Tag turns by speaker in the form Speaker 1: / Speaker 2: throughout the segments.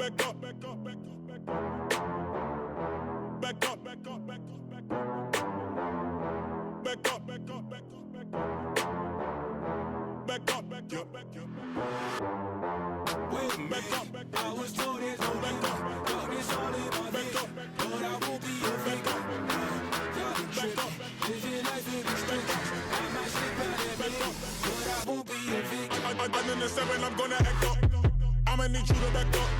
Speaker 1: back up, back up, back up, back up. Back up, back up, back up, back up. Back up, back up, back up, back up. Back up, back up, back up.
Speaker 2: With me, I was told there's no back up. Darkness all in my head, but I won't be a victim. Y'all can trip, living life in the street. I might slip out of bed, but I won't be a victim.
Speaker 1: I'm in the 7, I'm gonna act up. I'ma need you to back up.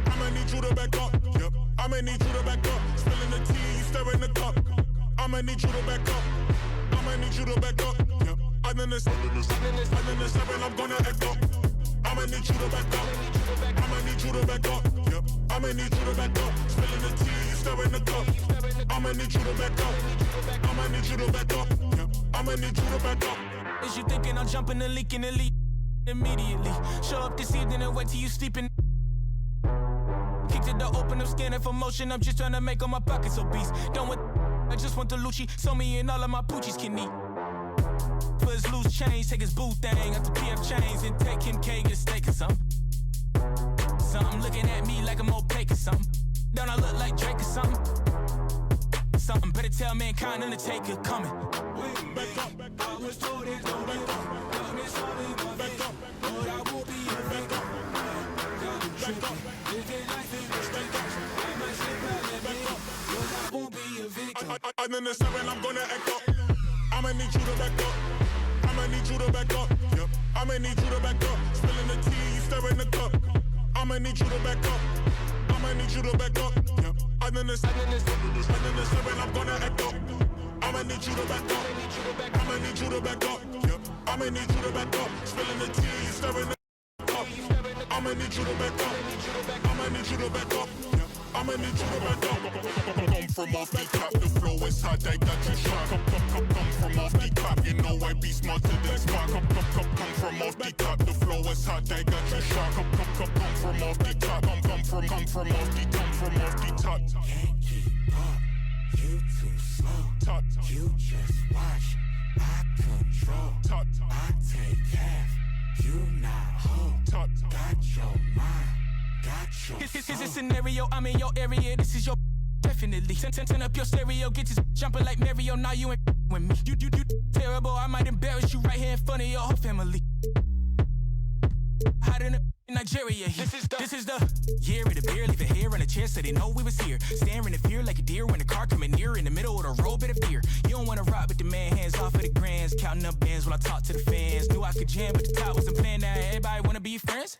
Speaker 1: I'ma need you to back up. Yep. I'ma need you to back up. Spilling the tea, you stirring the cup. I'ma need you to back up. I'ma need you to back up. Yep. I'm in the 7, I'm gonna act up. I'ma need you to back up. I'ma need you to back up. Yep. I'ma need you to back up. Spilling the tea, you stirring the cup. I'ma need you to back up. I'ma need you to back up. Yep. I'ma need you to back up.
Speaker 3: Is you thinking I'm jumping the leak in the lead? Immediately show up this evening and wait till you sleeping. Kick to the open, I'm scanning for motion. I'm just trying to make all my pockets obese. Done with I just want the Lucci. So me and all of my poochies can eat. For his loose change, take his boo thing out the PF chains and take him K, get a steak or something. Something looking at me like I'm opaque or something. Don't I look like Drake or something? Something better tell mankind Undertaker coming.
Speaker 2: Back up, I was told there's no back up. Darkness all in my head, but I won't be a victim. Y'all can trip, living life in the street. I might slip out of bed, but I won't be a victim.
Speaker 1: I'm in the 7, I'm gonna act up. I'ma need you to back up. I'ma need you to back up. Yep. I'ma need you to back up. Spilling the tea, you stirring the cup. I'ma need you to back up. I'ma need you to back up. Yep. I'm in the 7, I'm gonna act up. I'ma need you to back up. I'ma need you to back up. Yep. I'ma need you to back up. Spilling the tea, you stirring the cup. I'ma need you to back up. I'ma need you to back up. Yep. I'ma need you to back up. Come from off the top, the flow is hot, I got you shot. Come from off the top, you know I be smarter than Spock. Come from off the top, the flow is hot, I got you shot. Come from off the top, come from off the top.
Speaker 2: Can't keep up, you too slow. You just watch, I control. I take half, you not whole. Got your mind, got your soul.
Speaker 3: This is a scenario, I'm in your area, this is your definitely. Turn up your stereo, get this jumping like Mario, now you ain't with me. You terrible, I might embarrass you right here in front of your whole family. Hot in Nigeria, this is the year of the beer, leave it here on the chair so they know we was here. Staring in fear like a deer when the car coming near in the middle of the road, bit of fear. You don't wanna rock with the man, hands off of the grands, counting up bands while I talk to the fans. Knew I could jam, but the top wasn't playing. Now everybody wanna be friends.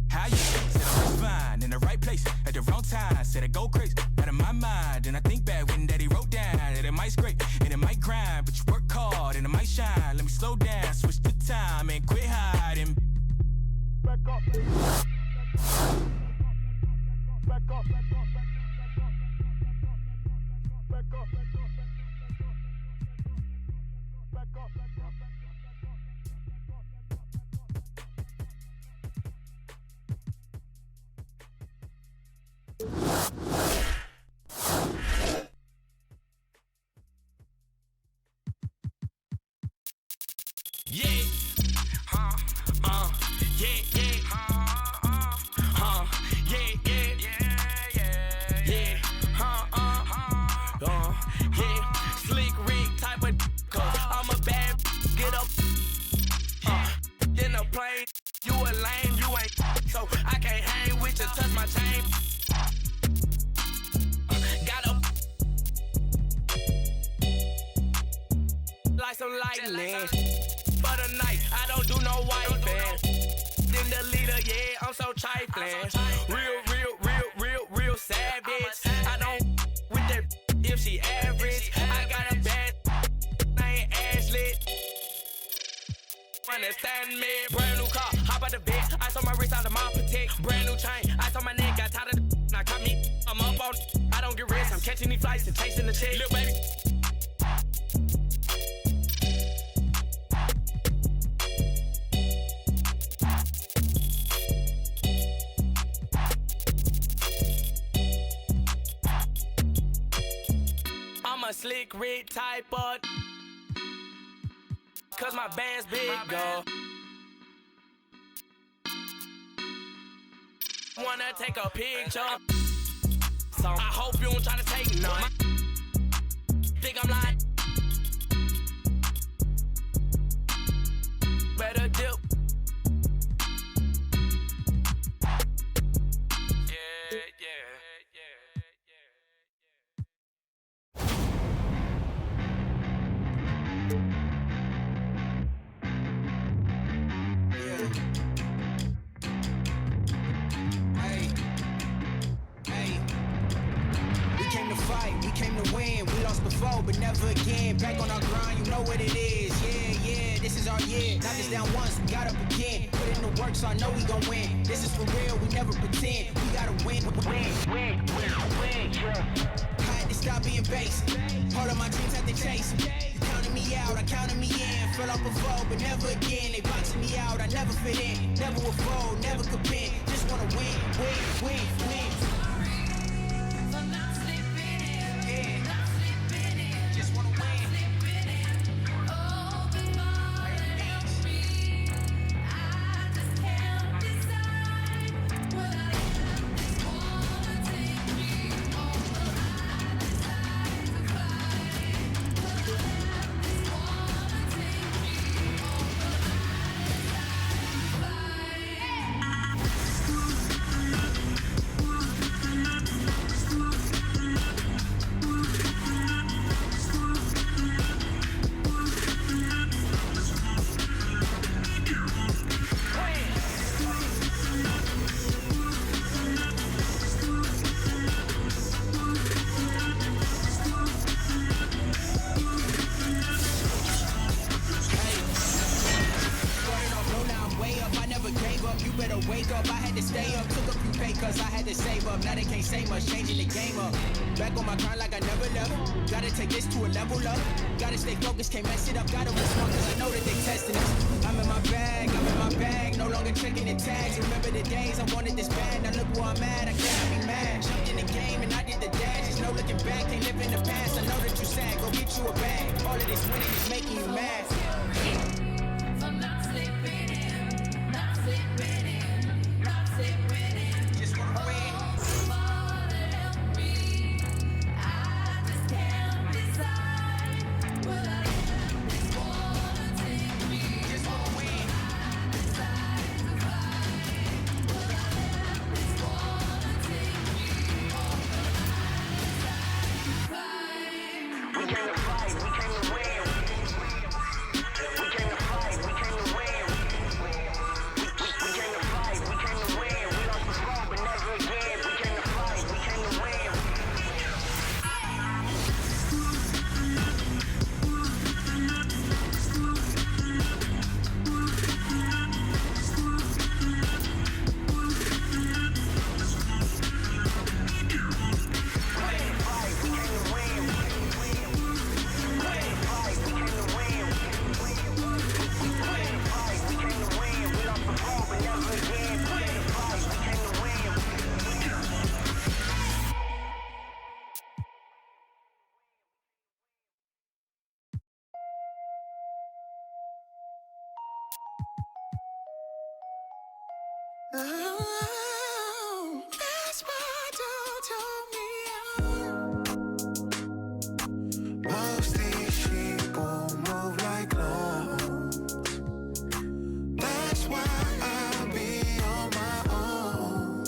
Speaker 3: How you said I was fine in the right place at the wrong time. Said I go crazy out of my mind, and I think back when Daddy wrote down that it might scrape and it might grind, but you work hard and it might shine. Let me slow down, switch the time, and quit hiding.
Speaker 1: Back up. Back up.
Speaker 3: Yeah, Slick Rick type of, 'cause I'm a bad, get up, in a plane, you a lame, you ain't, so I can't hang with you, touch my chain. Got up, like some lightning. For the night, I don't do no white band. Then the leader, yeah, I'm so trifling. Real savage. I don't with that if she average. I got a bad, I ain't ass lit. Understand me? Brand new car, hop out the bed. I saw my wrist out of my protect. Brand new chain, I saw my neck, got tired of the now caught me. I'm up on, I don't get rest. I'm catching these flights and chasing the check. Little baby. A Slick Rick type of, 'cause my band's big, though.
Speaker 4: Wanna take a picture? So I hope you don't try to take none. Think I'm lying? Better dip.
Speaker 5: But never again, back on our grind, you know what it is. Yeah, this is our year. Knocked us down once, we got up again. Put in the work, so I know we gon' win. This is for real, we never pretend. We gotta win, win, yeah. I had to stop being basic. Part of my dreams had to chase them. You counted me out, I counted me in. Fell off before, but never again. They boxing me out, I never fit in. Never will fold, never could bend. Just wanna win. Wake up, I had to stay up, took a few pay cuts, I had to save up. Now they can't say much, changing the game up. Back on my grind like I never left. Gotta take this to a level up. Gotta stay focused, can't mess it up. Gotta move smart cause I know that they testing us. I'm in my bag, no longer checking the tags. Remember the days I wanted this bad, now look where I'm at, I cannot be mad. Jumped in the game and I did the dash, there's no looking back, can't live in the past. I know that you sad, go get you a bag. All of this winning is making you mad.
Speaker 6: Oh, that's why you told me. Most these sheep won't move like lawns. That's why I be on my own.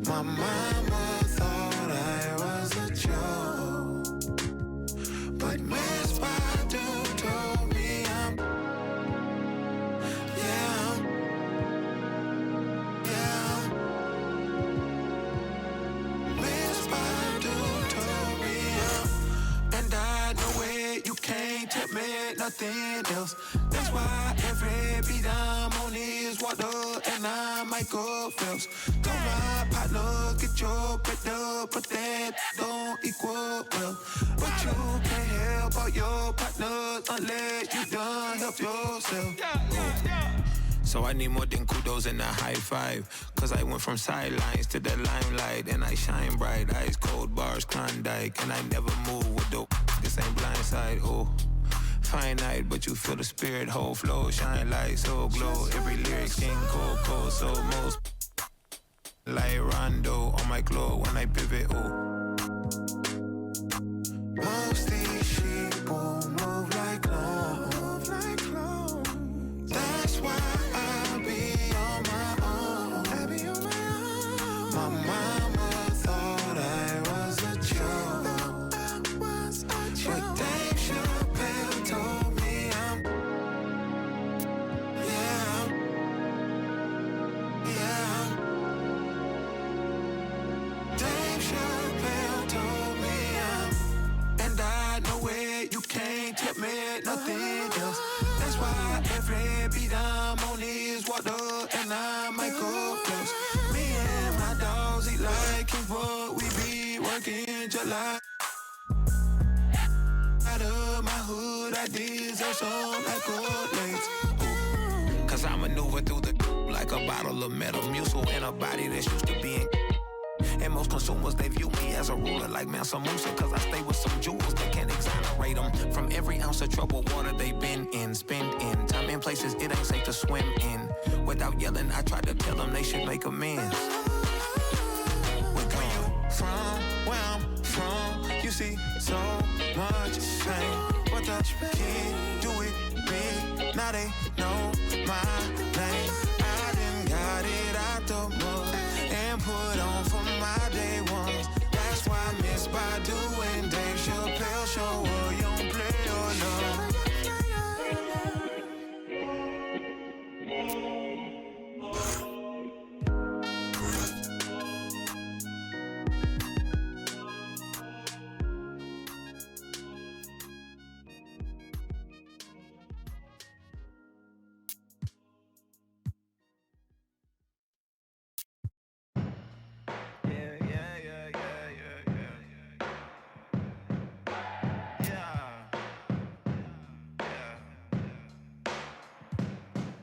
Speaker 6: My mama thought I was a joke, but Miss Badu told me I'm. Nothing else. That's why every beat I'm on is water and I'm Michael Phelps. Told my partner, get your bread up, but that don't equal well. But you can't help out your partners unless you done help yourself.
Speaker 7: So I need more than kudos and a high five. Cause I went from sidelines to the limelight. And I shine bright, ice cold bars, Klondike. And I never move with the this ain't blindside, oh. Finite, but you feel the spirit, whole flow, shine light, so glow. Every lyric skin cold, so most like Rondo on my claw when I pivot. Oh.
Speaker 6: Most these sheep will move like clones. That's why I be on my own. My mama thought I was a joke. But Dave Chappelle told me Dave Chappelle told me and I know it, you can't tell me nothing else. That's why every beat I'm on is water and I might go close. Me and my dogs eat like King Bud, we be working just like out of my hood, I deserve some accolades.
Speaker 7: Cause I maneuver through the like a bottle of Metamucil in a body that's used to being. And most consumers, they view me as a ruler like Mansa Musa. Cause I stay with some jewels that can't exonerate them from every ounce of troubled water they've been in. Spend in time in places it ain't safe to swim in. Without yelling, I tried to tell them they should make amends.
Speaker 6: Where where I'm from, you see so much pain. But the kid do it big, now they know my name. I done got it out the mud and put on for my day ones. That's why I miss Badu and Dave Chappelle show up. You don't play or love.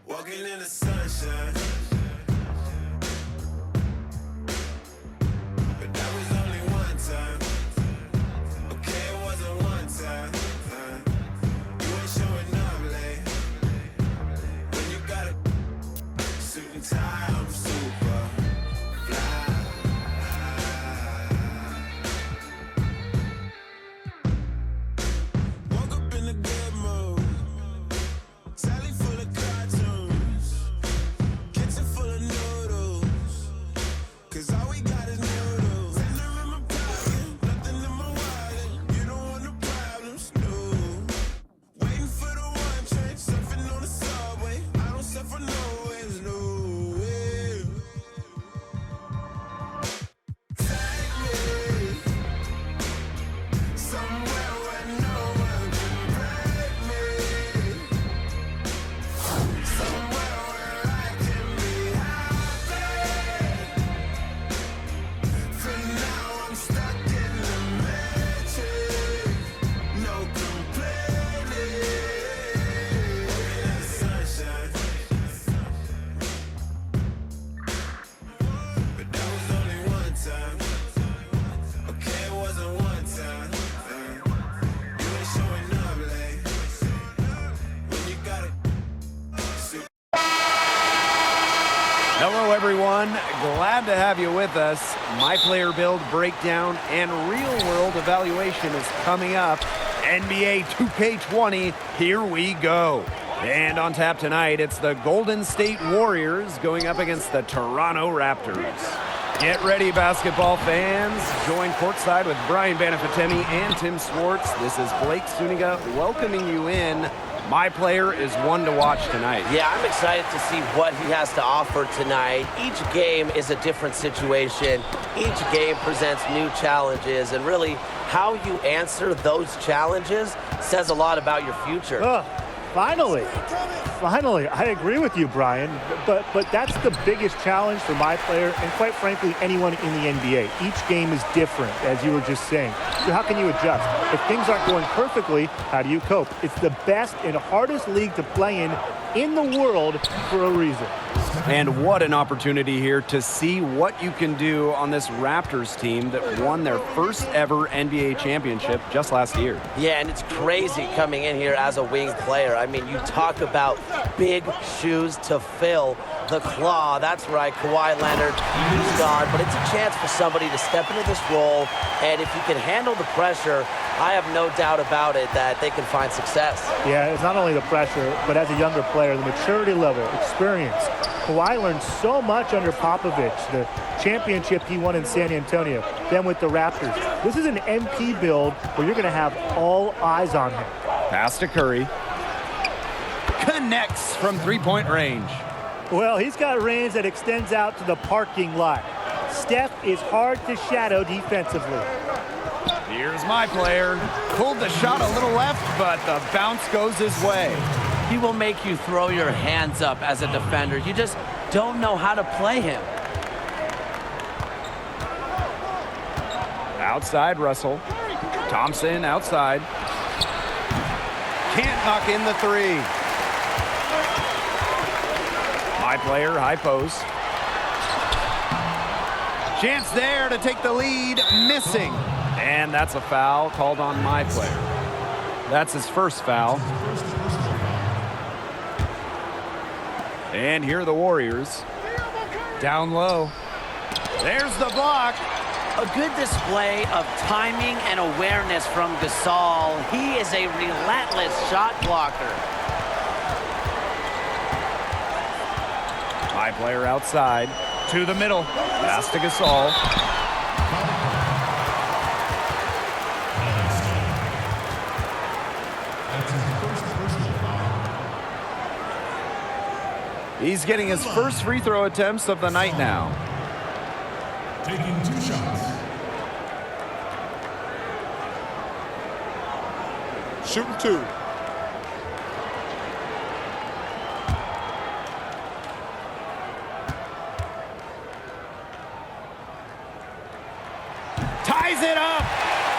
Speaker 6: Walking in the sunshine, but that was only one time. Okay, it wasn't one time. You ain't showing up late. When you got a suit and tie, I'm super fly. Woke up in a good mood. Sally full of cartoons, kitchen full of noodles, cause all we got is noodles. Tender in my pocket, nothing in my wallet. You don't want no problems, no. Waiting for the one train, surfing on the subway. I don't suffer no ways, no way. Take me somewhere where no one can break me. Somewhere where I can be happy. For now I'm stuck in the matrix. No complaining. In the sunshine. But that was only one time. Okay, it wasn't one time. You ain't showing up late. When you got it.
Speaker 8: Hello, everyone. Glad to have you with us. My player build breakdown and real-world evaluation is coming up. NBA 2K20, here we go. And on tap tonight, it's the Golden State Warriors going up against the Toronto Raptors. Get ready, basketball fans. Join courtside with Brian Banafitemi and Tim Swartz. This is Blake Suniga welcoming you in. My player is one to watch tonight.
Speaker 4: Yeah, I'm excited to see what he has to offer tonight. Each game is a different situation. Each game presents new challenges, and really how you answer those challenges says a lot about your future.
Speaker 9: Finally, I agree with you, Brian. But that's the biggest challenge for my player and, quite frankly, anyone in the NBA. Each game is different, as you were just saying. So how can you adjust? If things aren't going perfectly, how do you cope? It's the best and hardest league to play in, in the world for a reason.
Speaker 8: And what an opportunity here to see what you can do on this Raptors team that won their first ever NBA championship just last year.
Speaker 4: Yeah, and it's crazy coming in here as a wing player. I mean, you talk about big shoes to fill. The claw, that's right, Kawhi Leonard, he's gone, but it's a chance for somebody to step into this role, and if you can handle the pressure, I have no doubt about it that they can find success.
Speaker 9: Yeah, it's not only the pressure, but as a younger player, the maturity level, experience. Kawhi learned so much under Popovich, the championship he won in San Antonio, then with the Raptors. This is an MP build where you're going to have all eyes on him.
Speaker 8: Pass to Curry. Connects from three-point range.
Speaker 9: Well, he's got range that extends out to the parking lot. Steph is hard to shadow defensively.
Speaker 8: Here's my player. Pulled the shot a little left, but the bounce goes his way.
Speaker 4: He will make you throw your hands up as a defender. You just don't know how to play him.
Speaker 8: Outside Russell. Thompson outside. Can't knock in the three. My player, high post. Chance there to take the lead, missing. And that's a foul called on my player. That's his first foul. And here are the Warriors. Down low. There's the block.
Speaker 4: A good display of timing and awareness from Gasol. He is a relentless shot blocker.
Speaker 8: My player outside. To the middle. Pass to Gasol. He's getting his first free throw attempts of the night now.
Speaker 1: Taking 2 shots. Shooting 2.
Speaker 8: Ties it up.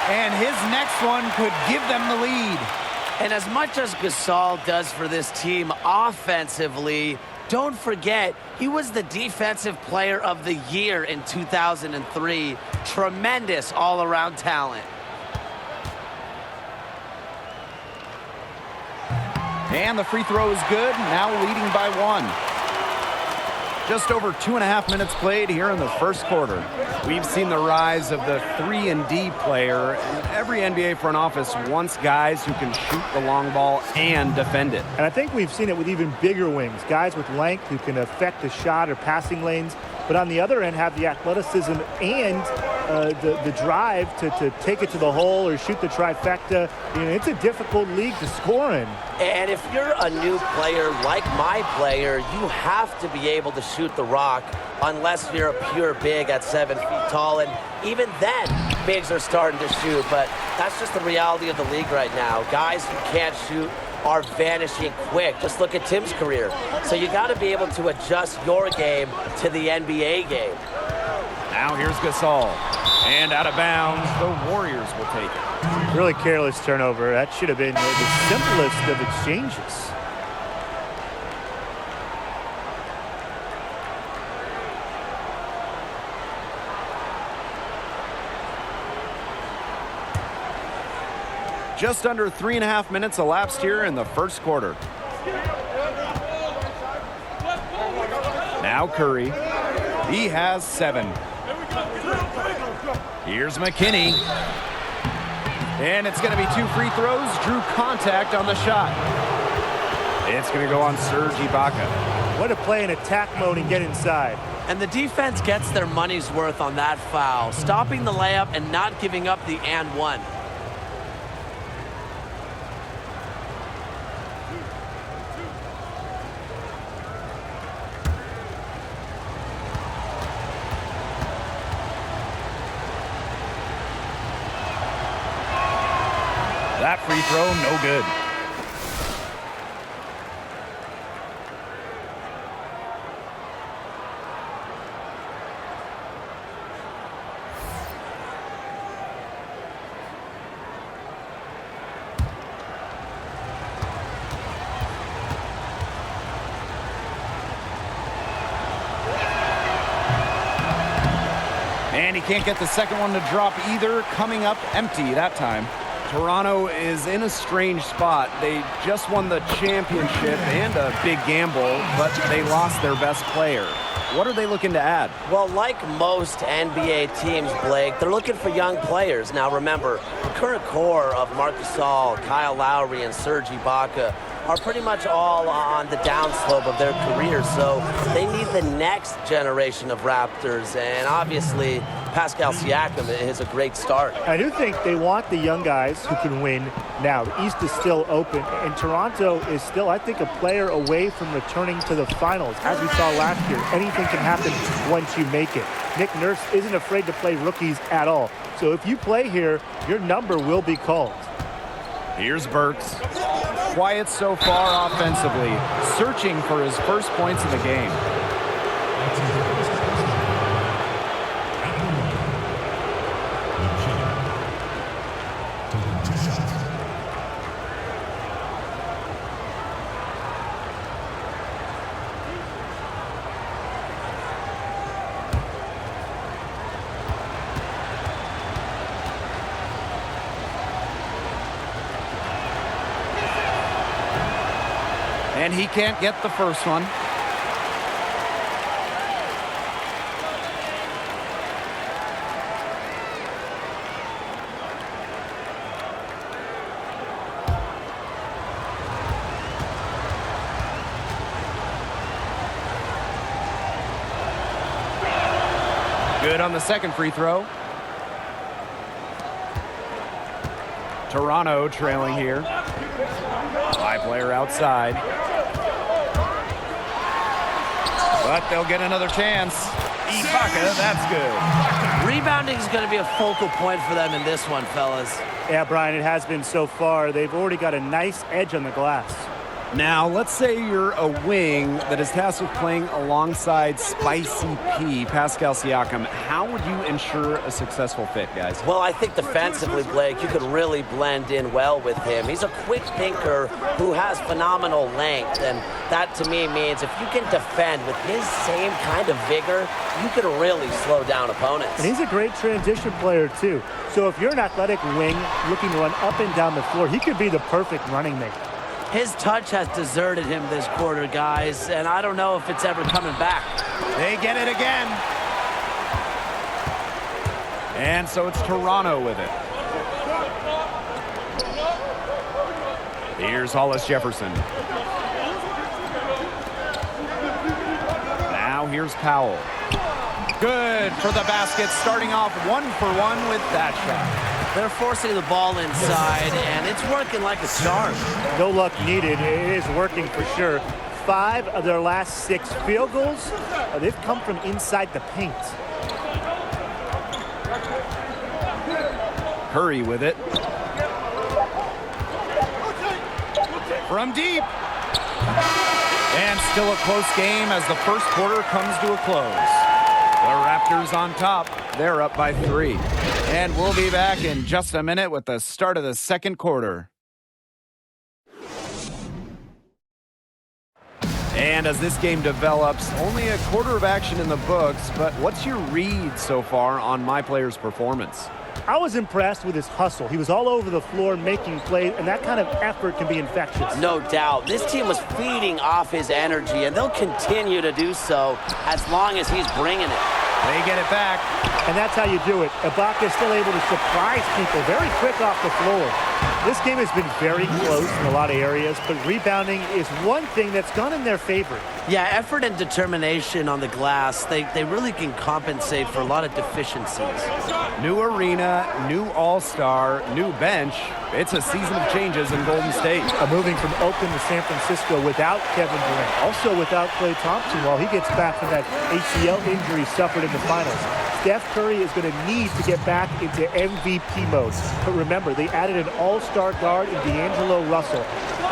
Speaker 8: And his next one could give them the lead.
Speaker 4: And as much as Gasol does for this team offensively, don't forget, he was the Defensive Player of the Year in 2003. Tremendous all-around talent.
Speaker 8: And the free throw is good, now leading by 1. Just over 2.5 minutes played here in the first quarter. We've seen the rise of the 3-and-D player. Every NBA front office wants guys who can shoot the long ball and defend it.
Speaker 9: And I think we've seen it with even bigger wings, guys with length who can affect the shot or passing lanes, but on the other end have the athleticism and the drive to take it to the hole or shoot the trifecta. You know, it's a difficult league to score in.
Speaker 4: And if you're a new player like my player, you have to be able to shoot the rock unless you're a pure big at 7 feet tall. And even then, bigs are starting to shoot. But that's just the reality of the league right now. Guys who can't shoot are vanishing quick. Just look at Tim's career. So you got to be able to adjust your game to the NBA game.
Speaker 8: Now here's Gasol. And out of bounds, the Warriors will take it.
Speaker 9: Really careless turnover. That should have been the simplest of exchanges.
Speaker 8: Just under 3.5 minutes elapsed here in the first quarter. Now Curry. He has 7. Here's McKinney. And it's going to be 2 free throws. Drew contact on the shot. It's going to go on Serge Ibaka.
Speaker 9: What to play in attack mode and get inside.
Speaker 4: And the defense gets their money's worth on that foul, stopping the layup and not giving up the and one.
Speaker 8: That free throw, no good. can't get the second one to drop either. Coming up empty that time. Toronto is in a strange spot. They just won the championship and a big gamble, but they lost their best player. What are they looking to add?
Speaker 4: Well, like most NBA teams, Blake, they're looking for young players. Now, remember, the current core of Marc Gasol, Kyle Lowry, and Serge Ibaka are pretty much all on the downslope of their careers, so they need the next generation of Raptors, and obviously Pascal Siakam is a great start.
Speaker 9: I do think they want the young guys who can win now. The East is still open, and Toronto is still, I think, a player away from returning to the finals. As we saw last year, anything can happen once you make it. Nick Nurse isn't afraid to play rookies at all, so if you play here, your number will be called.
Speaker 8: Here's Burks. Quiet so far offensively, searching for his first points of the game. And he can't get the first one. Good on the second free throw. Toronto trailing here. Five-player outside. But they'll get another chance. Ibaka, that's good.
Speaker 4: Rebounding is going to be a focal point for them in this one, fellas.
Speaker 9: Yeah, Brian, it has been so far. They've already got a nice edge on the glass.
Speaker 8: Now, let's say you're a wing that is tasked with playing alongside Spicy P, Pascal Siakam. How would you ensure a successful fit, guys?
Speaker 4: Well, I think defensively, Blake, you could really blend in well with him. He's a quick thinker who has phenomenal length, and that to me means if you can defend with his same kind of vigor, you can really slow down opponents.
Speaker 9: And he's a great transition player, too. So if you're an athletic wing looking to run up and down the floor, he could be the perfect running mate.
Speaker 4: His touch has deserted him this quarter, guys, and I don't know if it's ever coming back.
Speaker 8: They get it again. And so it's Toronto with it. Here's Hollis Jefferson. Now here's Powell. Good for the basket, starting off 1-for-1 with that shot.
Speaker 4: They're forcing the ball inside, and it's working like a charm.
Speaker 9: No luck needed. It is working for sure. 5 of their last 6 field goals, they've come from inside the paint.
Speaker 8: Curry with it. From deep. And still a close game as the first quarter comes to a close. The Raptors on top. They're up by 3. And we'll be back in just a minute with the start of the second quarter. And as this game develops, only a quarter of action in the books, but what's your read so far on my player's performance?
Speaker 9: I was impressed with his hustle. He was all over the floor making plays, and that kind of effort can be infectious.
Speaker 4: No doubt. This team was feeding off his energy, and they'll continue to do so as long as he's bringing it.
Speaker 8: They get it back.
Speaker 9: And that's how you do it. Ibaka is still able to surprise people very quick off the floor. This game has been very close in a lot of areas, but rebounding is one thing that's gone in their favor.
Speaker 4: Yeah, effort and determination on the glass, they really can compensate for a lot of deficiencies.
Speaker 8: New arena, new all-star, new bench. It's a season of changes in Golden State.
Speaker 9: Moving from Oakland to San Francisco without Kevin Durant. Also without Klay Thompson while he gets back from that ACL injury suffered in the finals. Steph Curry is going to need to get back into MVP mode. But remember, they added an all-star guard in D'Angelo Russell.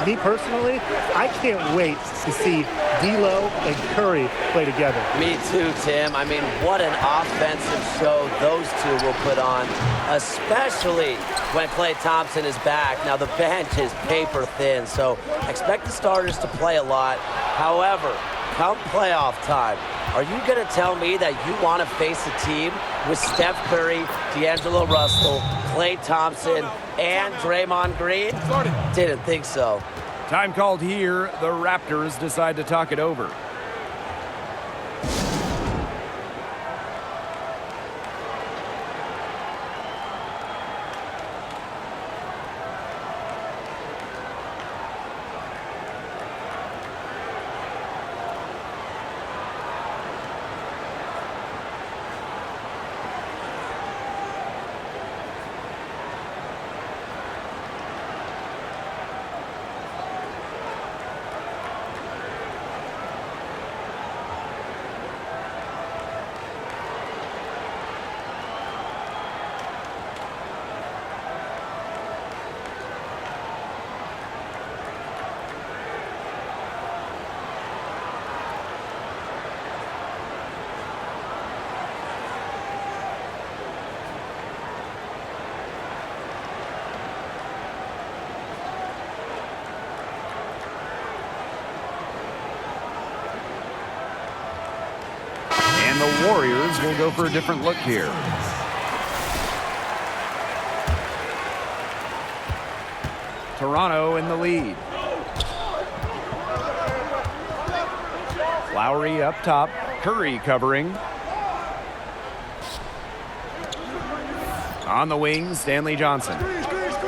Speaker 9: Me personally, I can't wait to see D'Lo and Curry play together.
Speaker 4: Me too, Tim. I mean, what an offensive show those two will put on, especially when Klay Thompson is back. Now, the bench is paper thin, so expect the starters to play a lot. However, come playoff time, are you going to tell me that you want to face a team with Steph Curry, D'Angelo Russell, Klay Thompson, and Draymond Green? Didn't think so.
Speaker 8: Time called here. The Raptors decide to talk it over. And the Warriors will go for a different look here. Toronto in the lead. Lowry up top. Curry covering. On the wing, Stanley Johnson.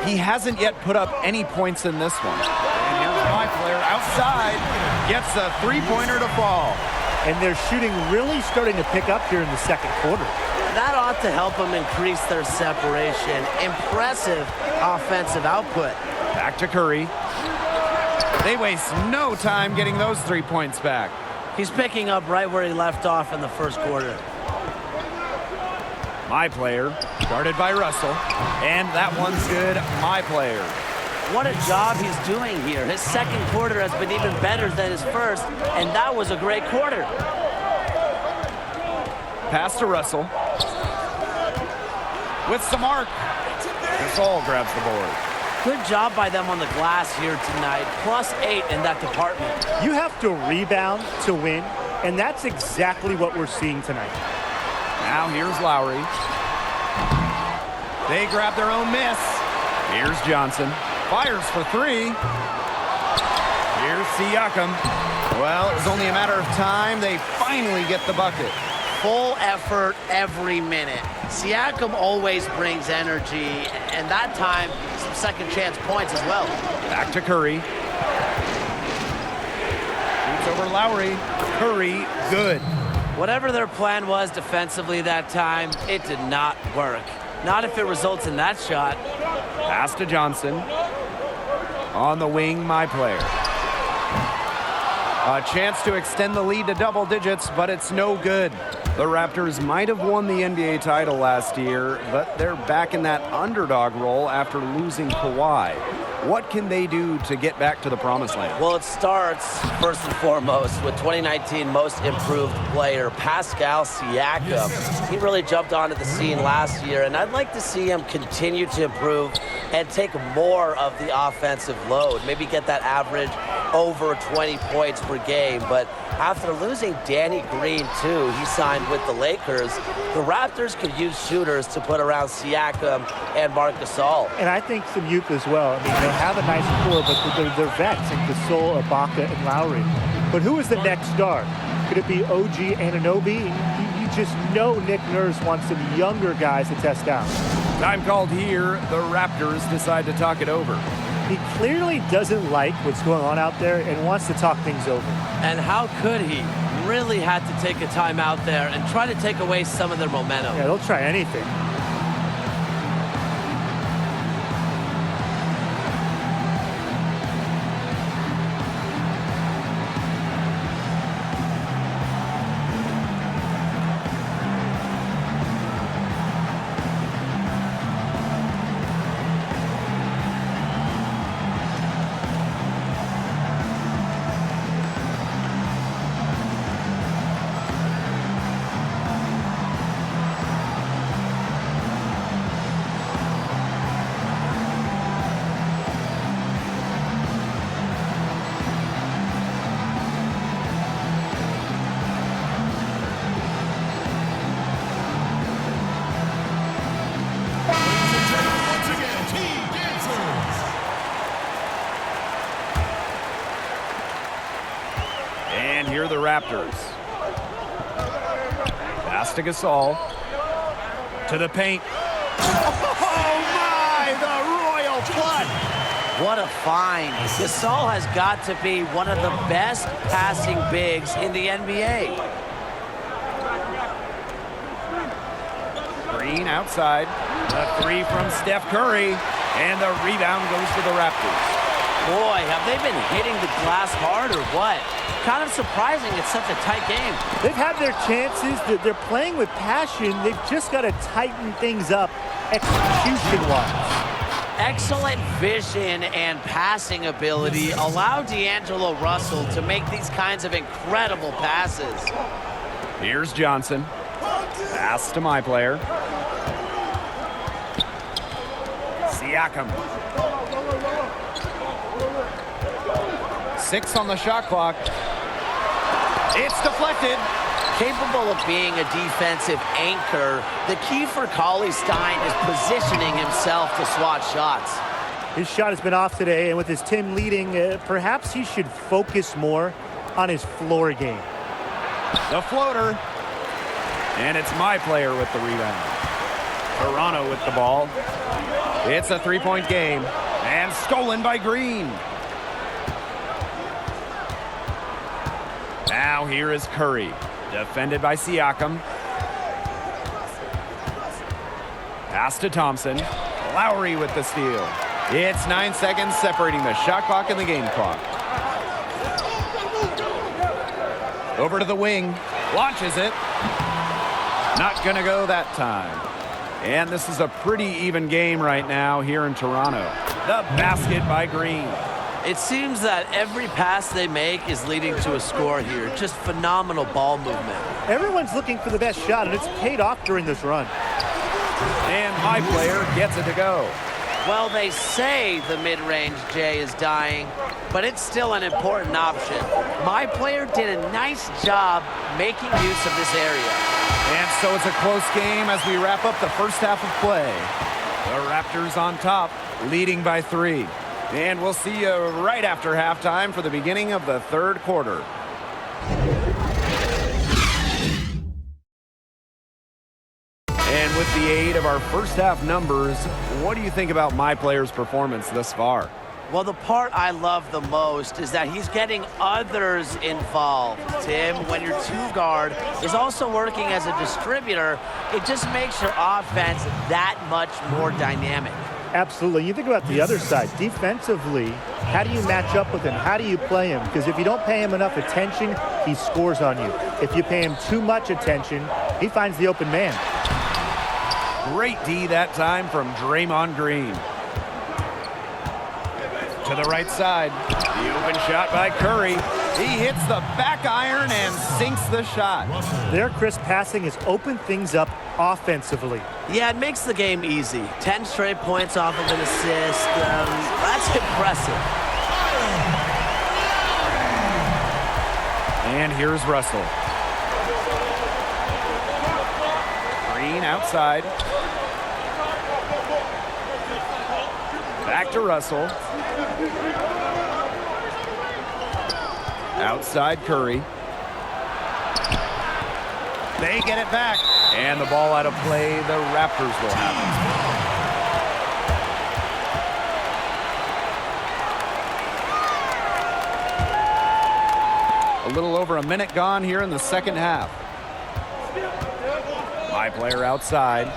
Speaker 8: He hasn't yet put up any points in this one. And here's my player outside. Gets a three-pointer to fall.
Speaker 9: And they're shooting really starting to pick up here in the second quarter.
Speaker 4: That ought to help them increase their separation. Impressive offensive output.
Speaker 8: Back to Curry. They waste no time getting those 3 points back.
Speaker 4: He's picking up right where he left off in the first quarter.
Speaker 8: My player, guarded by Russell. And that one's good. My player.
Speaker 4: What a job he's doing here. His second quarter has been even better than his first, and that was a great quarter.
Speaker 8: Pass to Russell. With some arc. Gasol grabs the board.
Speaker 4: Good job by them on the glass here tonight. +8 in that department.
Speaker 9: You have to rebound to win, and that's exactly what we're seeing tonight.
Speaker 8: Now here's Lowry. They grab their own miss. Here's Johnson. Fires for three. Here's Siakam. Well, it was only a matter of time. They finally get the bucket.
Speaker 4: Full effort every minute. Siakam always brings energy, and that time, some second chance points as well.
Speaker 8: Back to Curry. Shoots over Lowry. Curry, good.
Speaker 4: Whatever their plan was defensively that time, it did not work. Not if it results in that shot.
Speaker 8: Pass to Johnson. On the wing, my player. A chance to extend the lead to double digits, but it's no good. The Raptors might have won the NBA title last year, but they're back in that underdog role after losing Kawhi. What can they do to get back to the promised land?
Speaker 4: Well, it starts, first and foremost, with 2019 Most Improved Player, Pascal Siakam. He really jumped onto the scene last year, and I'd like to see him continue to improve and take more of the offensive load. Maybe get that average over 20 points per game. But after losing Danny Green, too, he signed with the Lakers. The Raptors could use shooters to put around Siakam and Marc Gasol.
Speaker 9: And I think some youth as well. I mean, they have a nice core, but they're vets in Gasol, Ibaka, and Lowry. But who is the next star? Could it be OG Anunoby? You just know Nick Nurse wants some younger guys to test out.
Speaker 8: Time called here. The Raptors decide to talk it over.
Speaker 9: He clearly doesn't like what's going on out there and wants to talk things over.
Speaker 4: And how could he? Really had to take a time out there and try to take away some of their momentum.
Speaker 9: Yeah, they'll try anything.
Speaker 8: And here are the Raptors. Pass to Gasol. To the paint. Oh, my! The royal flood!
Speaker 4: What a find. Gasol has got to be one of the best passing bigs in the NBA.
Speaker 8: Green outside. The three from Steph Curry. And the rebound goes to the Raptors.
Speaker 4: Boy, have they been hitting the glass hard or what? Kind of surprising it's such a tight game.
Speaker 9: They've had their chances. They're playing with passion. They've just got to tighten things up execution-wise.
Speaker 4: Excellent vision and passing ability allow D'Angelo Russell to make these kinds of incredible passes.
Speaker 8: Here's Johnson. Pass to my player. Siakam. 6 on the shot clock. It's deflected.
Speaker 4: Capable of being a defensive anchor, the key for Cauley-Stein is positioning himself to swat shots.
Speaker 9: His shot has been off today, and with his team leading, perhaps he should focus more on his floor game.
Speaker 8: The floater. And it's my player with the rebound. Toronto with the ball. It's a three-point game. And stolen by Green. Now here is Curry. Defended by Siakam. Pass to Thompson. Lowry with the steal. It's 9 seconds separating the shot clock and the game clock. Over to the wing. Launches it. Not going to go that time. And this is a pretty even game right now here in Toronto. The basket by Green.
Speaker 4: It seems that every pass they make is leading to a score here. Just phenomenal ball movement.
Speaker 9: Everyone's looking for the best shot, and it's paid off during this run.
Speaker 8: And my player gets it to go.
Speaker 4: Well, they say the mid-range J is dying, but it's still an important option. My player did a nice job making use of this area.
Speaker 8: And so it's a close game as we wrap up the first half of play. The Raptors on top, leading by 3. And we'll see you right after halftime for the beginning of the third quarter. And with the aid of our first half numbers, what do you think about my player's performance thus far?
Speaker 4: Well, the part I love the most is that he's getting others involved. Tim, when your two-guard is also working as a distributor, it just makes your offense that much more dynamic.
Speaker 9: Absolutely. You think about the other side. Defensively, how do you match up with him? How do you play him? Because if you don't pay him enough attention, he scores on you. If you pay him too much attention, he finds the open man.
Speaker 8: Great D that time from Draymond Green. To the right side. The open shot by Curry. He hits the back iron and sinks the shot.
Speaker 9: Their crisp passing has opened things up offensively.
Speaker 4: Yeah, it makes the game easy. 10 straight points off of an assist. That's impressive.
Speaker 8: And here's Russell. Green outside. Back to Russell. Outside Curry. They get it back. And the ball out of play. The Raptors will have it. A little over a minute gone here in the second half. My player outside.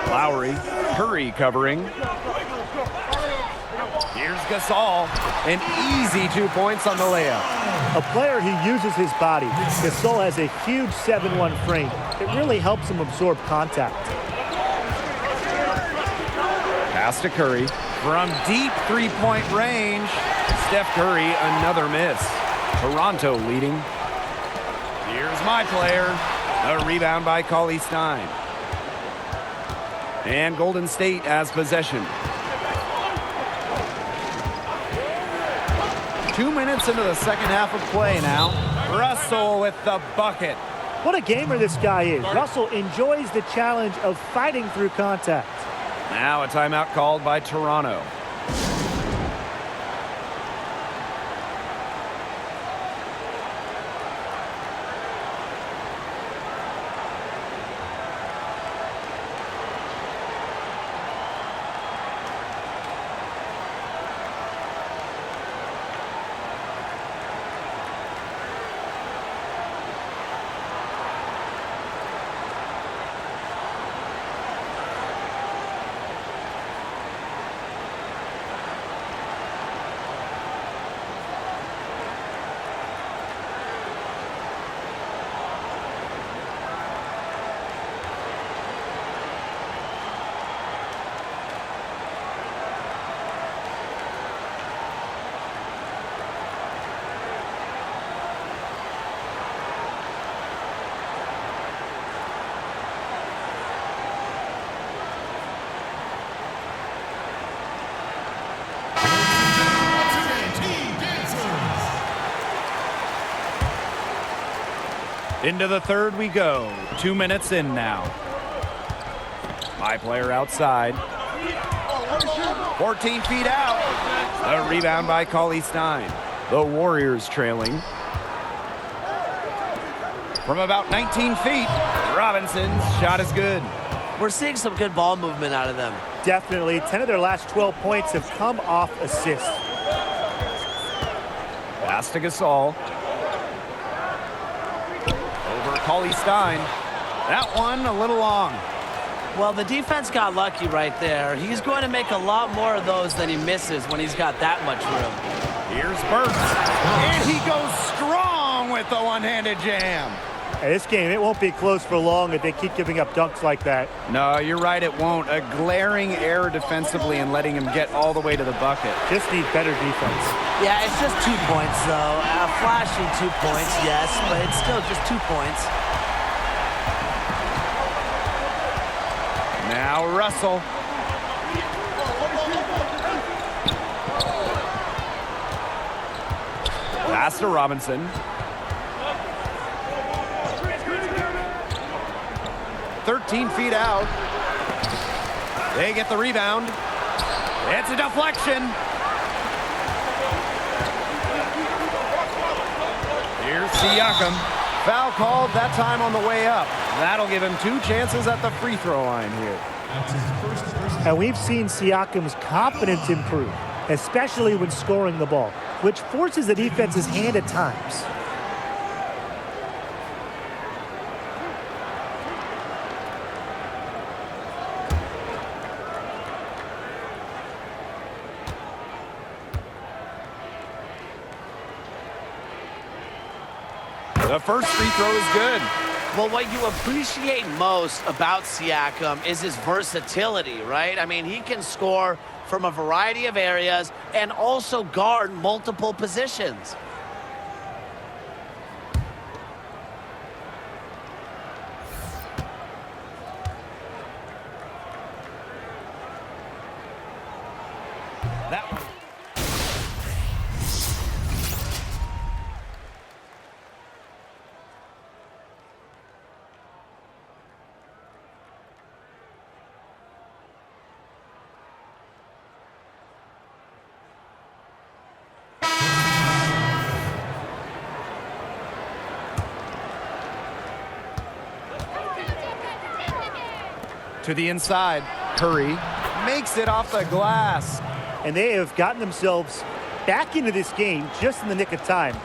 Speaker 8: Lowry. Curry covering. Here's Gasol. An easy 2 points on the layup.
Speaker 9: A player who uses his body. Gasol has a huge 7'1" frame. It really helps him absorb contact.
Speaker 8: Pass to Curry. From deep three-point range. Steph Curry, another miss. Toronto leading. Here's my player. A rebound by Cauley-Stein. And Golden State has possession. 2 minutes into the second half of play now. Russell with the bucket.
Speaker 9: What a gamer this guy is. Russell enjoys the challenge of fighting through contact.
Speaker 8: Now a timeout called by Toronto. Into the third we go. 2 minutes in now. My player outside. 14 feet out. A rebound by Cauley Stein. The Warriors trailing. From about 19 feet, Robinson's shot is good.
Speaker 4: We're seeing some good ball movement out of them.
Speaker 9: Definitely. 10 of their last 12 points have come off assists.
Speaker 8: Pass to Gasol. Over Cauley Stein. That one a little long.
Speaker 4: Well, the defense got lucky right there. He's going to make a lot more of those than he misses when he's got that much room.
Speaker 8: Here's Burks. And he goes strong with the one-handed jam.
Speaker 9: Hey, this game, it won't be close for long if they keep giving up dunks like that.
Speaker 8: No, you're right, it won't. A glaring error defensively and letting him get all the way to the bucket.
Speaker 9: Just need better defense.
Speaker 4: Yeah, it's just 2 points, though. Flashy 2 points, yes, but it's still just 2 points.
Speaker 8: Now Russell. Pass to Robinson. 13 feet out. They get the rebound. It's a deflection. Here's Siakam. Foul called that time on the way up. That'll give him 2 chances at the free throw line here.
Speaker 9: And we've seen Siakam's confidence improve, especially when scoring the ball, which forces the defense's hand at times.
Speaker 8: The first free throw is good.
Speaker 4: Well, what you appreciate most about Siakam is his versatility, right? I mean, he can score from a variety of areas and also guard multiple positions.
Speaker 8: That one. To the inside, Curry makes it off the glass.
Speaker 9: And they have gotten themselves back into this game just in the nick of time.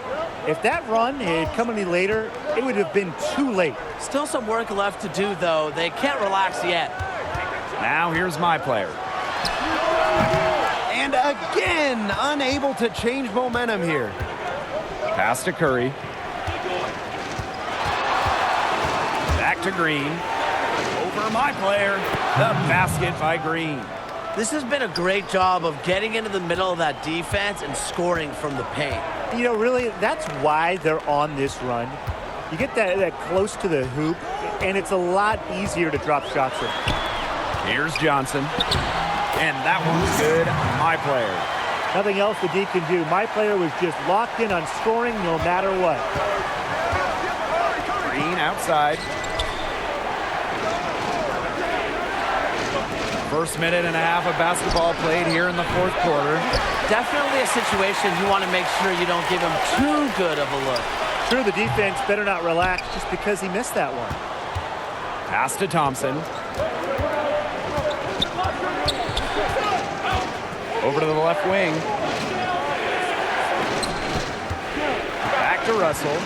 Speaker 9: If that run had come any later, it would have been too late.
Speaker 4: Still some work left to do, though. They can't relax yet.
Speaker 8: Now here's my player. And again, unable to change momentum here. Pass to Curry. Back to Green. Over my player. The basket by Green.
Speaker 4: This has been a great job of getting into the middle of that defense and scoring from the paint.
Speaker 9: You know, really, that's why they're on this run. You get that close to the hoop, and it's a lot easier to drop shots in.
Speaker 8: Here's Johnson. And that one's good. My player.
Speaker 9: Nothing else the D can do. My player was just locked in on scoring no matter what.
Speaker 8: Green outside. First minute and a half of basketball played here in the fourth quarter.
Speaker 4: Definitely a situation you want to make sure you don't give him too good of a look.
Speaker 9: Sure, the defense better not relax just because he missed that one.
Speaker 8: Pass to Thompson. Over to the left wing. Back to Russell.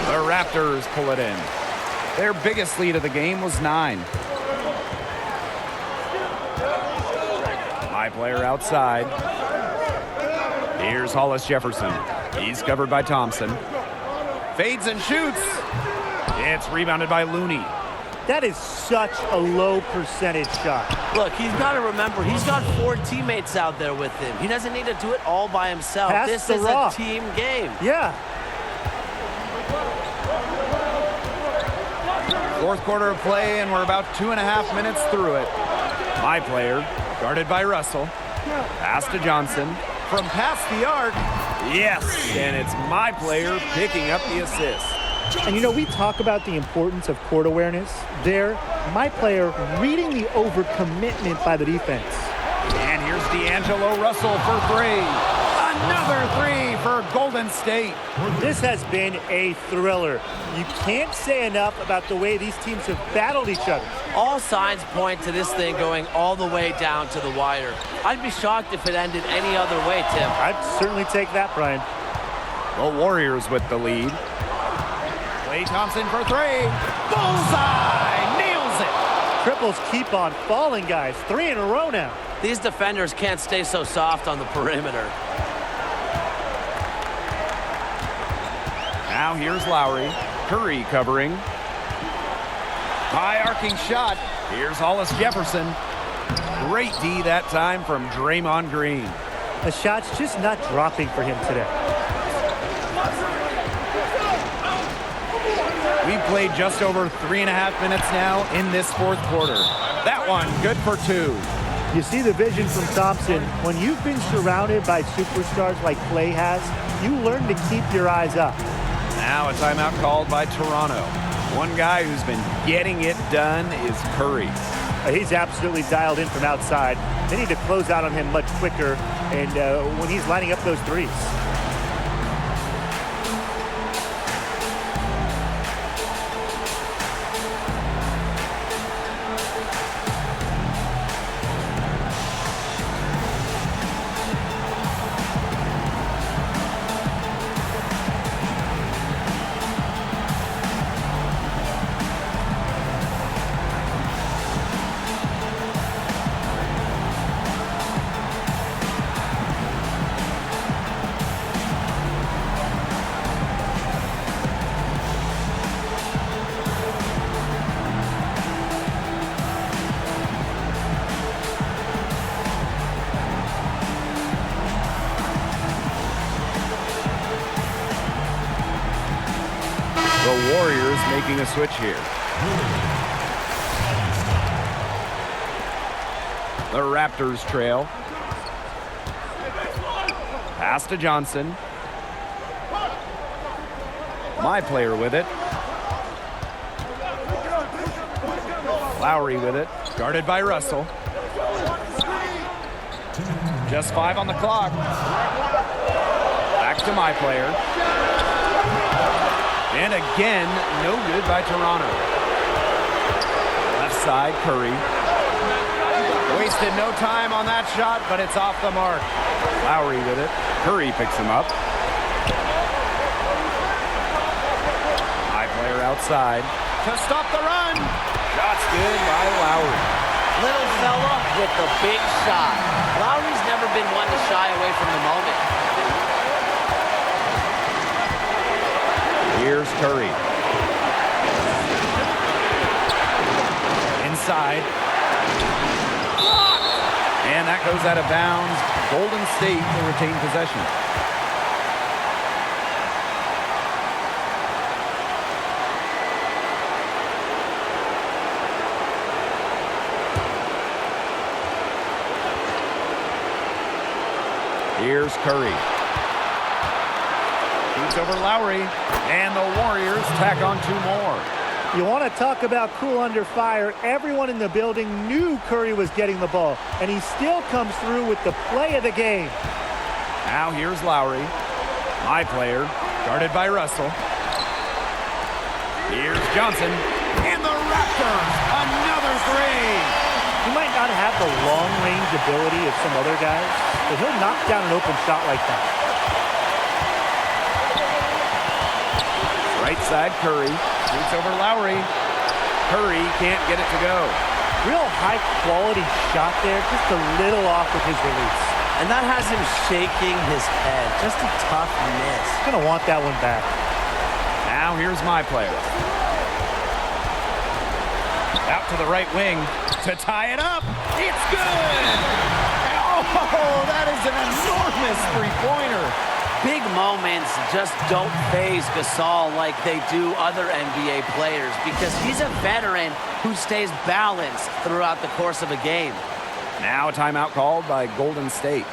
Speaker 8: The Raptors pull it in. Their biggest lead of the game was 9. My player outside. Here's Hollis Jefferson. He's covered by Thompson. Fades and shoots. It's rebounded by Looney.
Speaker 9: That is such a low percentage shot.
Speaker 4: Look, he's got to remember, he's got 4 teammates out there with him. He doesn't need to do it all by himself.
Speaker 9: Pass
Speaker 4: This
Speaker 9: the
Speaker 4: is
Speaker 9: rock.
Speaker 4: a team game.
Speaker 9: Yeah.
Speaker 8: Fourth quarter of play, and we're about 2.5 minutes through it. My player, guarded by Russell. Pass to Johnson. From past the arc. Yes, and it's my player picking up the assist.
Speaker 9: And you know, we talk about the importance of court awareness. There, my player reading the overcommitment by the defense.
Speaker 8: And here's D'Angelo Russell for three. Another three for Golden State.
Speaker 9: This has been a thriller. You can't say enough about the way these teams have battled each other.
Speaker 4: All signs point to this thing going all the way down to the wire. I'd be shocked if it ended any other way, Tim.
Speaker 9: I'd certainly take that, Brian.
Speaker 8: The Warriors with the lead. Klay Thompson for three. Bullseye! Nails it!
Speaker 9: Triples keep on falling, guys. 3 in a row now.
Speaker 4: These defenders can't stay so soft on the perimeter.
Speaker 8: Now here's Lowry. Curry covering. High arcing shot. Here's Hollis Jefferson. Great D that time from Draymond Green.
Speaker 9: The shot's just not dropping for him today.
Speaker 8: We've played just over 3.5 minutes now in this fourth quarter. That one, good for 2.
Speaker 9: You see the vision from Thompson. When you've been surrounded by superstars like Klay has, you learn to keep your eyes up.
Speaker 8: Now a timeout called by Toronto. One guy who's been getting it done is Curry.
Speaker 9: He's absolutely dialed in from outside. They need to close out on him much quicker, and when he's lining up those threes.
Speaker 8: The Warriors making a switch here. The Raptors trail. Pass to Johnson. My player with it. Lowry with it. Guarded by Russell. Just 5 on the clock. Back to my player. And again, no good by Toronto. Left side, Curry. Wasted no time on that shot, but it's off the mark. Lowry with it. Curry picks him up. High player outside to stop the run. Shot's good by Lowry.
Speaker 4: Little fella with the big shot. Lowry's never been one to shy away from the moment.
Speaker 8: Here's Curry. Inside. And that goes out of bounds. Golden State will retain possession. Here's Curry. Shoots over Lowry, and the Warriors tack on 2 more.
Speaker 9: You want to talk about cool under fire. Everyone in the building knew Curry was getting the ball, and he still comes through with the play of the game.
Speaker 8: Now here's Lowry. My player, guarded by Russell. Here's Johnson, and the Raptors, another 3.
Speaker 9: He might not have the long-range ability of some other guys, but he'll knock down an open shot like that.
Speaker 8: Right side, Curry. Shoots over Lowry. Curry can't get it to go.
Speaker 9: Real high-quality shot there, just a little off with his release.
Speaker 4: And that has him shaking his head. Just a tough miss.
Speaker 9: He's going to want that one back.
Speaker 8: Now here's my player. Out to the right wing to tie it up. It's good! Oh, that is an enormous three-pointer.
Speaker 4: Big moments just don't faze Gasol like they do other NBA players because he's a veteran who stays balanced throughout the course of a game.
Speaker 8: Now a timeout called by Golden State.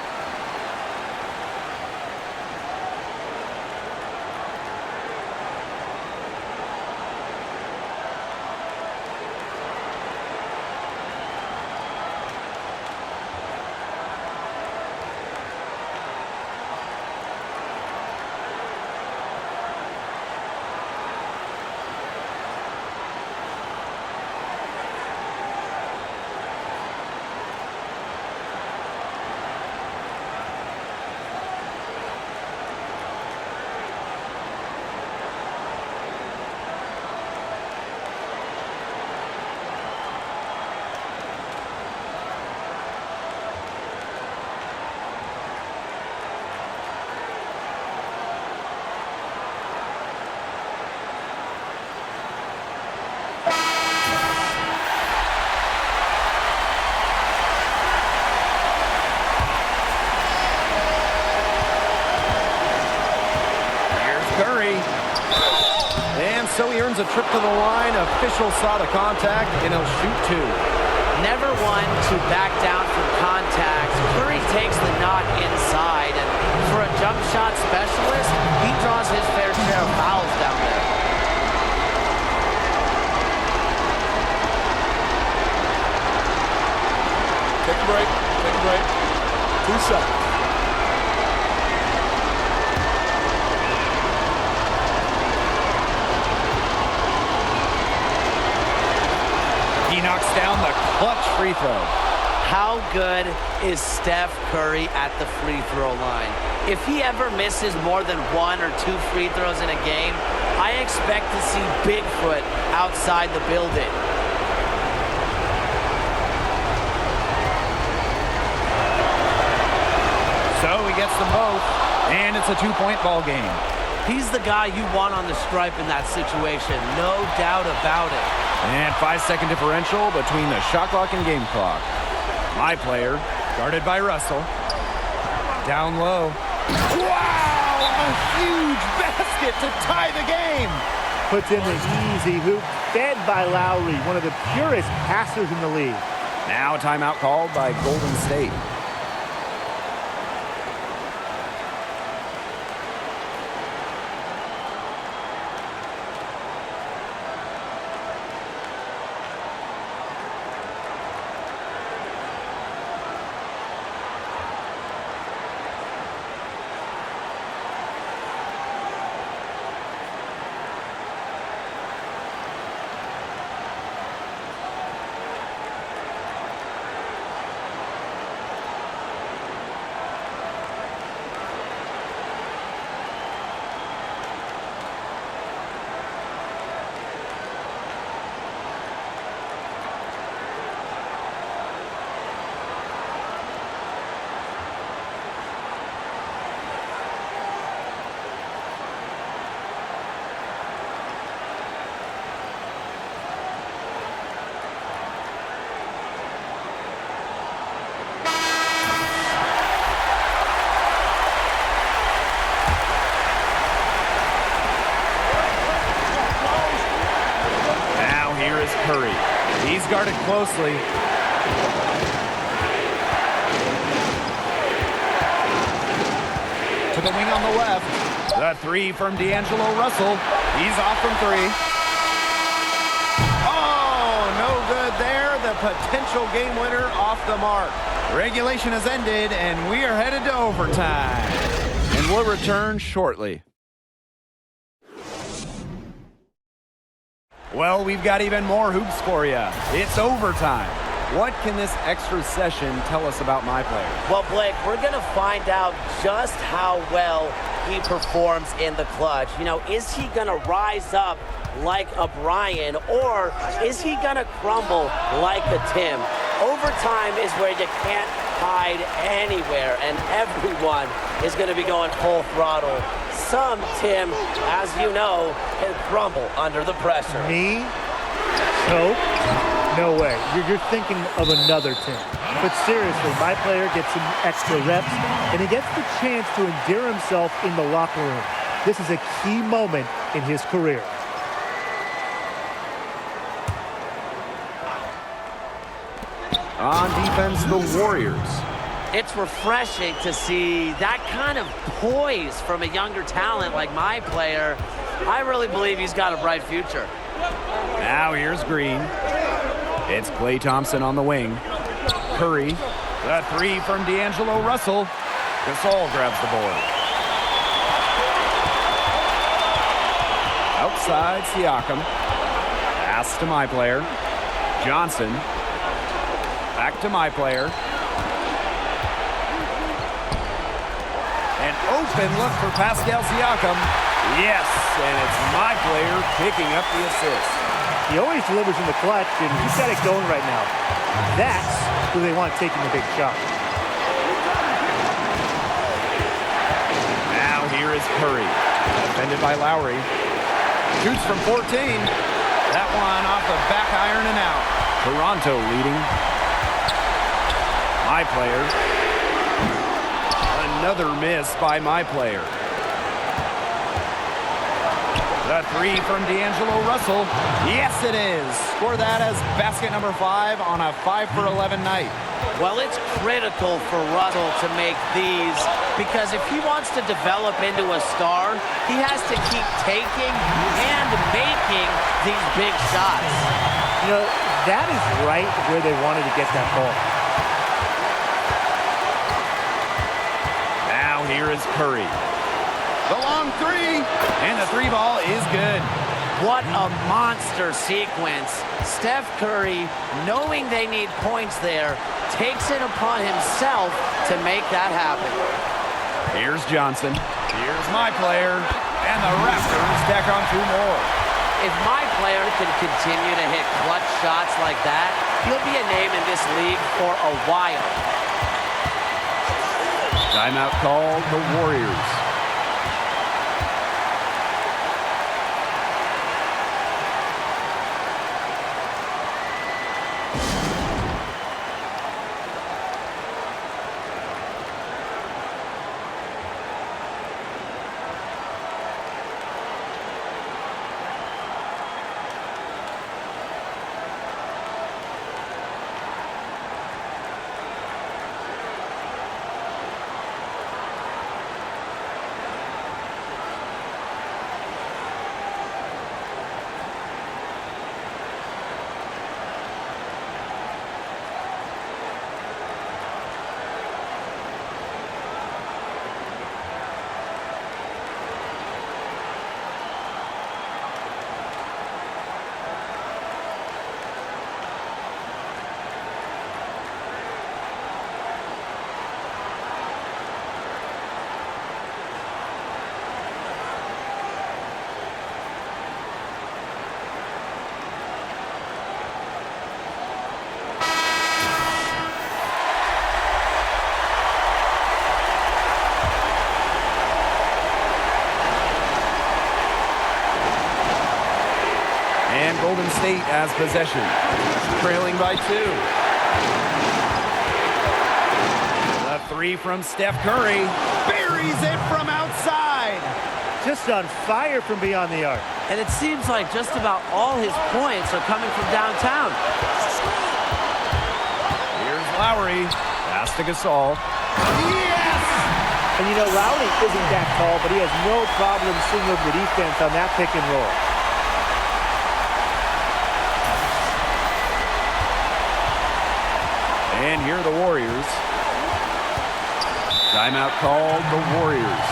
Speaker 8: earns a trip to the line. Official saw the contact, and he'll shoot two.
Speaker 4: Never one to back down from contact. Curry takes the knot inside, and for a jump shot specialist, he draws his fair share of fouls down there.
Speaker 10: Take a break. Take a break. 2 shots.
Speaker 8: He knocks down the clutch free throw.
Speaker 4: How good is Steph Curry at the free throw line? If he ever misses more than 1 or 2 free throws in a game, I expect to see Bigfoot outside the building.
Speaker 8: So he gets them both, and it's a 2-point ball game.
Speaker 4: He's the guy you want on the stripe in that situation, no doubt about it.
Speaker 8: And 5-second differential between the shot clock and game clock. My player, guarded by Russell. Down low. Wow! A huge basket to tie the game.
Speaker 9: Puts in the easy hoop, fed by Lowry, one of the purest passers in the league.
Speaker 8: Now a timeout called by Golden State. Curry. He's guarded closely. To the wing on the left. The three from D'Angelo Russell. He's off from 3. Oh, no good there. The potential game winner off the mark. Regulation has ended, and we are headed to overtime. And we'll return shortly. Well, we've got even more hoops for you. It's overtime. What can this extra session tell us about my player?
Speaker 4: Well, Blake, we're going to find out just how well he performs in the clutch. You know, is he going to rise up like a Brian, or is he going to crumble like a Tim? Overtime is where you can't hide anywhere, and everyone is going to be going full throttle. Some, Tim, as you know, can crumble under the pressure.
Speaker 9: Me? Choke? No way. You're thinking of another Tim. But seriously, my player gets some extra reps, and he gets the chance to endear himself in the locker room. This is a key moment in his career.
Speaker 8: On defense, the Warriors.
Speaker 4: It's refreshing to see that kind of poise from a younger talent like my player. I really believe he's got a bright future.
Speaker 8: Now here's Green. It's Klay Thompson on the wing. Curry, the three from D'Angelo Russell. Gasol grabs the board. Outside, Siakam. Pass to my player. Johnson. Back to my player. An open look for Pascal Siakam. Yes, and it's my player picking up the assist.
Speaker 9: He always delivers in the clutch, and he's got it going right now. That's who they want taking the big shot.
Speaker 8: Now here is Curry. Defended by Lowry. Shoots from 14. That one off the back iron and out. Toronto leading. My player. Another miss by my player. The three from D'Angelo Russell. Yes, it is. Score that as basket number 5 on a 5 for 11 night.
Speaker 4: Well, it's critical for Russell to make these because if he wants to develop into a star, he has to keep taking and making these big shots.
Speaker 9: You know, that is right where they wanted to get that ball.
Speaker 8: Now here is Curry. The long three, and the three ball is good.
Speaker 4: What a monster sequence. Steph Curry, knowing they need points there, takes it upon himself to make that happen.
Speaker 8: Here's Johnson. Here's my player. And the Raptors stack on 2 more.
Speaker 4: If my player can continue to hit clutch shots like that, he'll be a name in this league for a while.
Speaker 8: Timeout called the Warriors. And Golden State has possession, trailing by 2. The three from Steph Curry, buries it from outside.
Speaker 9: Just on fire from beyond the arc.
Speaker 4: And it seems like just about all his points are coming from downtown.
Speaker 8: Here's Lowry, pass to Gasol. Yes!
Speaker 9: And you know, Lowry isn't that tall, but he has no problem seeing over the defense on that pick and roll.
Speaker 8: And here are the Warriors. Timeout called the Warriors.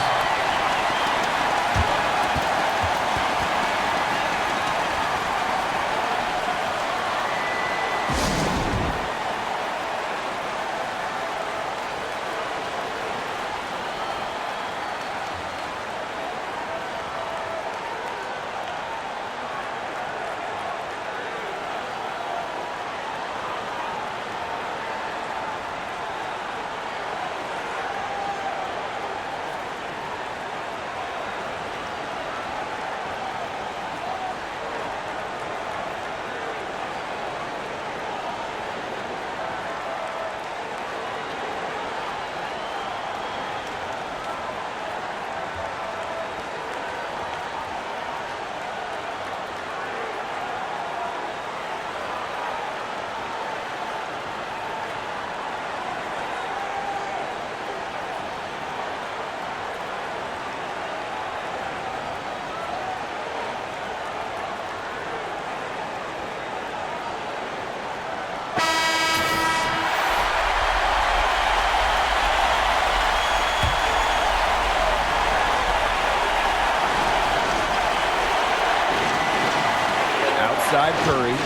Speaker 8: Outside Curry.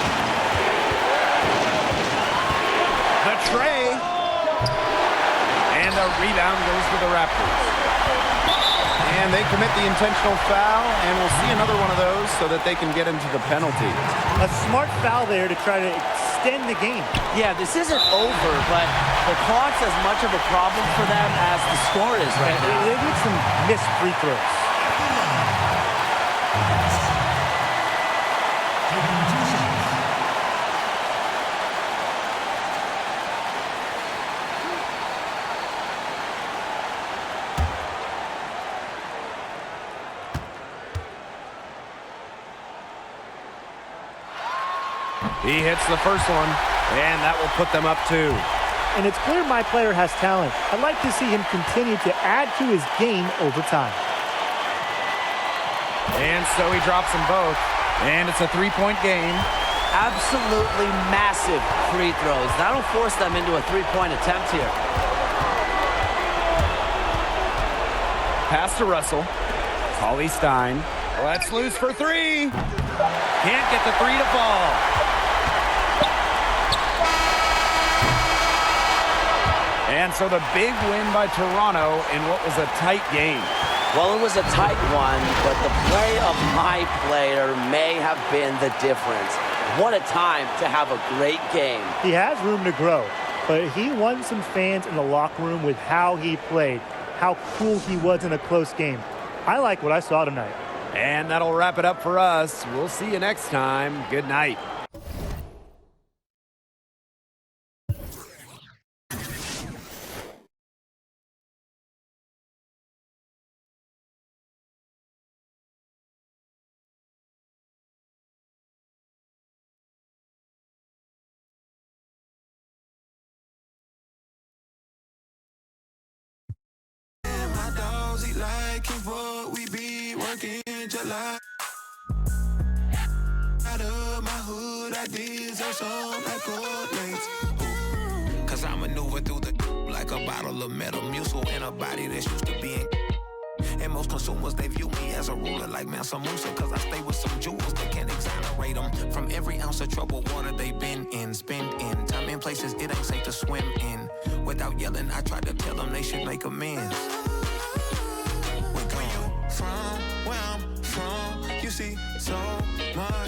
Speaker 8: The tray. And the rebound goes to the Raptors. And they commit the intentional foul, and we'll see another one of those so that they can get into the penalty.
Speaker 9: A smart foul there to try to extend the game.
Speaker 4: Yeah, this isn't over, but the clock's as much of a problem for them as the score is right now.
Speaker 9: They need some missed free throws.
Speaker 8: He hits the first one, and that will put them up 2.
Speaker 9: And it's clear my player has talent. I'd like to see him continue to add to his game over time.
Speaker 8: And so he drops them both, and it's a 3-point game.
Speaker 4: Absolutely massive free throws. That'll force them into a 3-point attempt here.
Speaker 8: Pass to Russell. Cauley Stein. Let's loose for 3. Can't get the 3 to fall. And so the big win by Toronto in what was a tight game.
Speaker 4: Well, it was a tight one, but the play of my player may have been the difference. What a time to have a great game.
Speaker 9: He has room to grow, but he won some fans in the locker room with how he played, how cool he was in a close game. I like what I saw tonight.
Speaker 8: And that'll wrap it up for us. We'll see you next time. Good night.
Speaker 6: Eat like what we be working July. Out of my hood, I deserve some accolades. Cause I maneuver through the like a bottle of Metamucil in a body that's used to being. And most consumers, they view me as a ruler like Mansa Musa. Cause I stay with some jewels that can't exonerate them from every ounce of troubled water they've been in. Spend in time in places it ain't safe to swim in. Without yelling, I try to tell them they should make amends. From where I'm from, you see so much.